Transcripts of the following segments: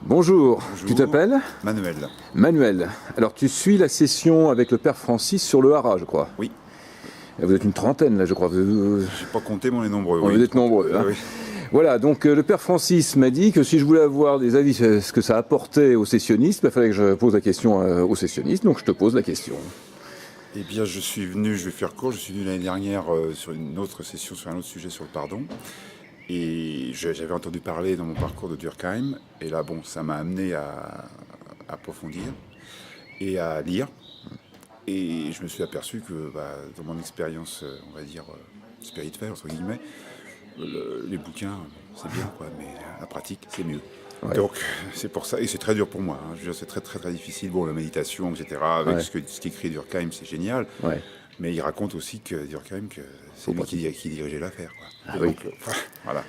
Bonjour, Bonjour. tu t'appelles Manuel. Manuel. Alors tu suis la session avec le père Francis sur le Hara, je crois. Oui. Et vous êtes une trentaine là, je crois. J'ai pas compté, mais on est nombreux. Vous êtes nombreux. Hein. Oui. Voilà, donc le père Francis m'a dit que si je voulais avoir des avis sur ce que ça apportait aux sessionnistes, il fallait que je pose la question aux sessionnistes, donc je te pose la question. Eh bien, je suis venu, je vais faire court, je suis venu l'année dernière sur une autre session, sur un autre sujet, sur le pardon. Et j'avais entendu parler dans mon parcours de Durkheim. Et là, bon, ça m'a amené à approfondir et à lire. Et je me suis aperçu que dans mon expérience, on va dire, spirituelle, entre guillemets, les bouquins, c'est bien, quoi, mais la pratique, c'est mieux. Ouais. Donc, c'est pour ça, et c'est très dur pour moi. Hein. Je veux dire, c'est très, très, très difficile. Bon, la méditation, etc., avec Ouais. ce qu'écrit Durkheim, c'est génial. Ouais. Mais il raconte aussi que Durkheim, que c'est lui qui dirigeait l'affaire. Quoi. Ah Et oui. donc, voilà.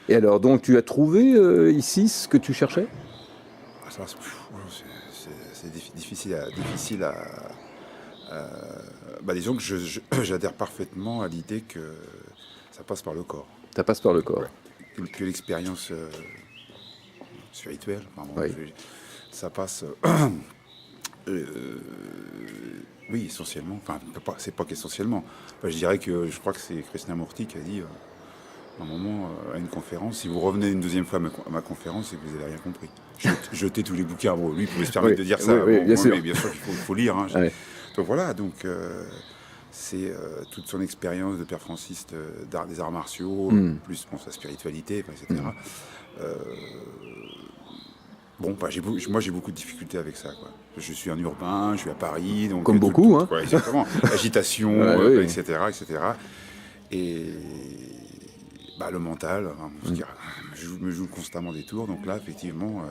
Et alors, donc tu as trouvé ici ce que tu cherchais? Ah, ça, c'est difficile à disons que j'adhère parfaitement à l'idée que ça passe par le corps. Ça passe par le corps. Ouais. Que l'expérience spirituelle, enfin, bon, Oui. ça passe... oui, essentiellement. Enfin, c'est pas qu'essentiellement. Enfin, je dirais que je crois que c'est Krishnamurti qui a dit à un moment à une conférence, si vous revenez une deuxième fois à ma conférence, c'est que vous n'avez rien compris. Jetez tous les bouquins. Bon, lui, il pouvait se permettre de dire ça. Oui, Bon, bien sûr. Mais bien sûr qu'il faut lire. Hein. Ouais. Donc voilà, c'est toute son expérience de père Francis des arts martiaux, plus bon, sa spiritualité, etc. Bon, moi j'ai beaucoup de difficultés avec ça. Quoi. Je suis un urbain, je suis à Paris, donc Comme beaucoup, hein. Ouais, exactement. Agitation, Ouais, etc., etc. Et le mental, je me joue constamment des tours. Donc là, effectivement,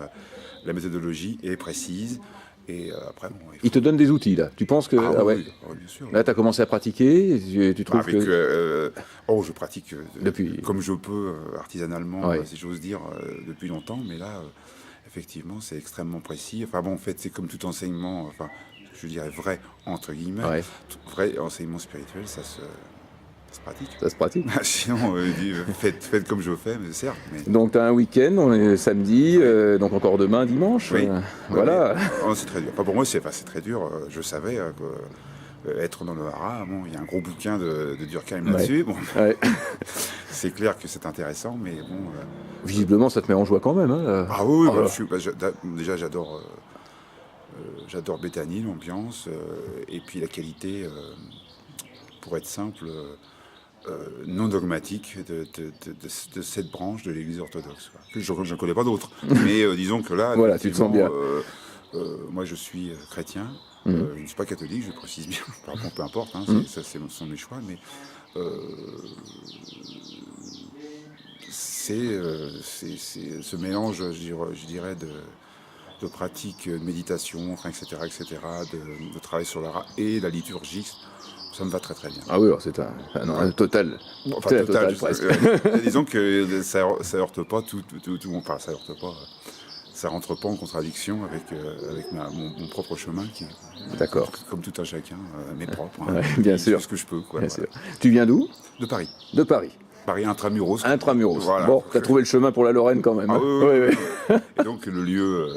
la méthodologie est précise. Et après, bon, Il te donne des outils là. Tu penses que oui, bien sûr. Là, tu as commencé à pratiquer. Tu trouves je pratique depuis comme je peux artisanalement, Ouais. si j'ose dire, depuis longtemps. Mais là, effectivement, c'est extrêmement précis. Enfin bon, en fait, c'est comme tout enseignement, enfin, je dirais vrai entre guillemets, Ouais. vrai enseignement spirituel, ça se pratique. Ça se pratique. Sinon, faites comme je fais, mais certes. Mais... Donc, tu as un week-end, on est samedi, donc encore demain, dimanche. Oui. Voilà. Oui. C'est très dur. Enfin, pour moi, c'est très dur. Je savais être dans le Hara. Bon, il y a un gros bouquin de Durkheim là-dessus. Bon, Ouais. c'est clair que c'est intéressant, mais bon. Visiblement, ça te met en joie quand même. Hein. Ah oui, Oh là. déjà j'adore Béthanie, l'ambiance, et puis la qualité, pour être simple, non dogmatique de cette branche de l'Église orthodoxe. Quoi. Je ne connais pas d'autres, mais disons que là, Voilà, tu te sens bien. moi je suis chrétien, je ne suis pas catholique, je précise bien, peu importe, hein, ça sont mes choix, mais c'est ce mélange, je dirais, de pratiques, de méditation, enfin, etc., de travail sur l'art et la liturgie, ça me va très très bien. Ah oui, alors c'est un total. Enfin, C'est la total, totale, presque. disons que ça heurte pas tout enfin, ça heurte pas. Ça rentre pas en contradiction avec mon propre chemin qui, D'accord. comme tout un chacun, m'est propre. Hein, Ouais, bien je sûr. fais ce que je peux. Quoi, Bien voilà. sûr. Tu viens d'où? De Paris. De Paris. Paris intramuros. Intramuros. Voilà. Bon, tu as trouvé le chemin pour la Lorraine quand même. Ah, Hein. oui. Et donc le lieu,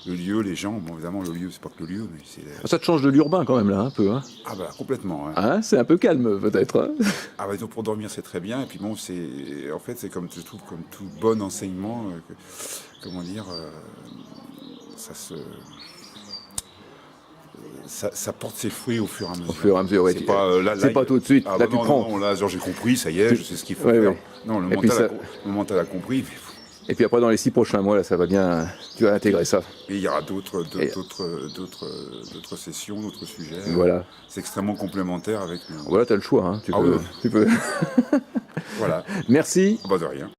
les gens, bon évidemment le lieu, c'est pas que le lieu, mais c'est... Ça te change de l'urbain quand même là, un peu. Hein. Ah complètement. Hein. Hein, c'est un peu calme peut-être. Hein. Ah donc pour dormir c'est très bien, et puis bon en fait c'est comme, je trouve, comme tout bon enseignement, comment dire, ça porte ses fruits au fur et à mesure. Au fur et à mesure, oui. C'est pas tout de suite. Là, tu prends. Non, là, genre, j'ai compris, ça y est, je sais ce qu'il faut faire. Oui. Non, le mental a compris. Mais... Et puis après, dans les 6 prochains mois, là, ça va bien. Tu vas intégrer ça. Et il y aura d'autres sessions, d'autres sujets. Voilà. C'est extrêmement complémentaire avec. Voilà, tu as le choix. Hein. Tu peux. Voilà. Merci. De rien.